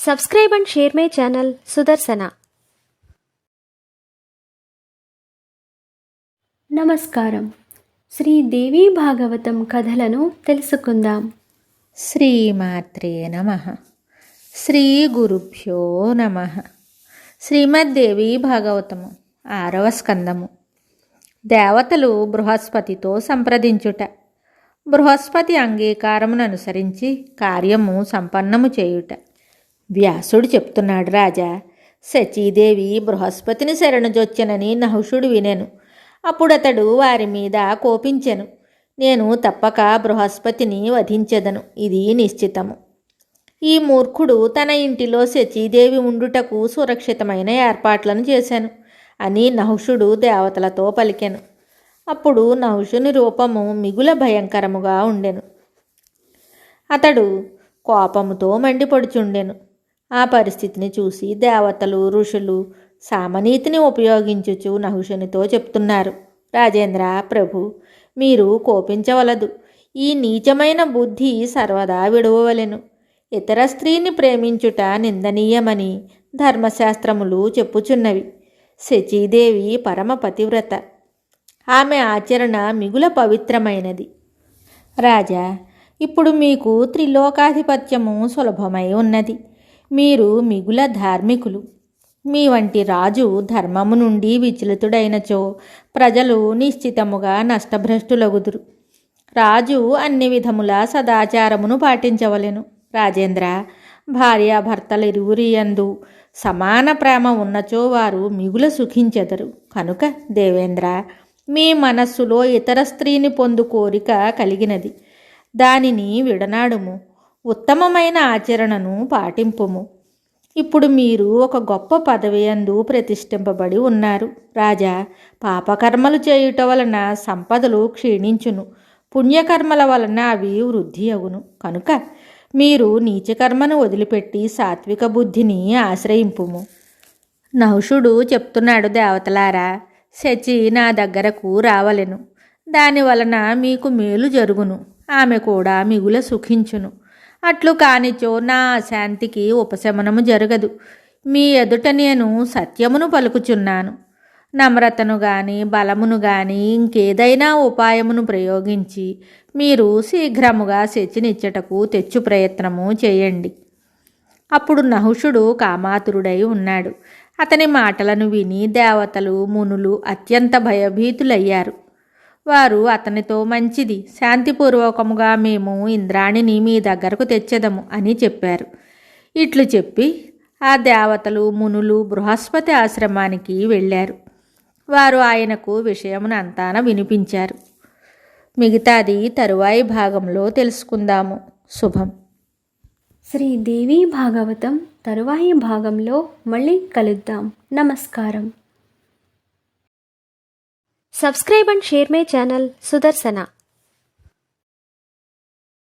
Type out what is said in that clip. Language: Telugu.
Subscribe and share my channel Sudarsana. నమస్కారం. శ్రీదేవి భాగవతం కథలను తెలుసుకుందాం. శ్రీమాత్రే నమః. శ్రీ గురుభ్యో నమః. శ్రీమద్దేవి భాగవతము 6వ స్కందము. దేవతలు బృహస్పతితో సంప్రదించుట. బృహస్పతి అంగీకారమును అనుసరించి కార్యము సంపన్నము చేయుట. వ్యాసుడు చెప్తున్నాడు, రాజా, శచీదేవి బృహస్పతిని శరణుజొచ్చెనని నహుషుడు వినెను. అప్పుడతడు వారి మీద కోపించెను. నేను తప్పక బృహస్పతిని వధించెదను, ఇది నిశ్చితము. ఈ మూర్ఖుడు తన ఇంటిలో శచీదేవి ఉండుటకు సురక్షితమైన ఏర్పాట్లను చేశాను అని నహుషుడు దేవతలతో పలికెను. అప్పుడు నహుషుని రూపము మిగుల భయంకరముగా ఉండెను. అతడు కోపముతో మండిపడుచుండెను. ఆ పరిస్థితిని చూసి దేవతలు, ఋషులు సామనీతిని ఉపయోగించుచు నహుషునితో చెప్తున్నారు, రాజేంద్ర ప్రభు, మీరు కోపించవలదు. ఈ నీచమైన బుద్ధి సర్వదా విడవవలెను. ఇతర స్త్రీని ప్రేమించుట నిందనీయమని ధర్మశాస్త్రములు చెప్పుచున్నవి. శచీదేవి పరమ పతివ్రత. ఆమె ఆచరణ మిగుల పవిత్రమైనది. రాజా, ఇప్పుడు మీకు త్రిలోకాధిపత్యము సులభమై ఉన్నది. మీరు మిగుల ధార్మికులు. మీ వంటి రాజు ధర్మము నుండి విచలితుడైనచో ప్రజలు నిశ్చితముగా నష్టభ్రష్టులగుదురు. రాజు అన్ని విధముల సదాచారమును పాటించవలెను. రాజేంద్ర, భార్యాభర్తలిరువురి యందు సమాన ప్రేమ ఉన్నచో వారు మిగుల సుఖించెదరు. కనుక దేవేంద్ర, మీ మనస్సులో ఇతర స్త్రీని పొందు కోరిక కలిగినది. దానిని విడనాడుము. ఉత్తమమైన ఆచరణను పాటింపుము. ఇప్పుడు మీరు ఒక గొప్ప పదవి యందు ప్రతిష్ఠింపబడి ఉన్నారు. రాజా, పాపకర్మలు చేయుట వలన సంపదలు క్షీణించును, పుణ్యకర్మల వలన అవి వృద్ధి అగును. కనుక మీరు నీచకర్మను వదిలిపెట్టి సాత్విక బుద్ధిని ఆశ్రయింపుము. నహుషుడు చెప్తున్నాడు, దేవతలారా, శచి నా దగ్గరకు రావలెను. దానివలన మీకు మేలు జరుగును, ఆమె కూడా మిగుల సుఖించును. అట్లు కానిచో నా శాంతికి ఉపశమనము జరగదు. మీ ఎదుట నేను సత్యమును పలుకుచున్నాను. నమ్రతను గాని బలమును గాని ఇంకేదైనా ఉపాయమును ప్రయోగించి మీరు శీఘ్రముగా శచినిచ్చటకు తెచ్చు ప్రయత్నము చేయండి. అప్పుడు నహుషుడు కామాతురుడై ఉన్నాడు. అతని మాటలను విని దేవతలు, మునులు అత్యంత భయభీతులయ్యారు. వారు అతనితో, మంచిది, శాంతిపూర్వకముగా మేము ఇంద్రాణిని మీ దగ్గరకు తెచ్చెదము అని చెప్పారు. ఇట్లు చెప్పి ఆ దేవతలు, మునులు బృహస్పతి ఆశ్రమానికి వెళ్ళారు. వారు ఆయనకు విషయమును అంతాన వినిపించారు. మిగతాది తరువాయి భాగంలో తెలుసుకుందాము. శుభం. శ్రీదేవి భాగవతం తరువాయి భాగంలో మళ్ళీ కలుద్దాం. నమస్కారం. Subscribe and share my channel Sudarsana.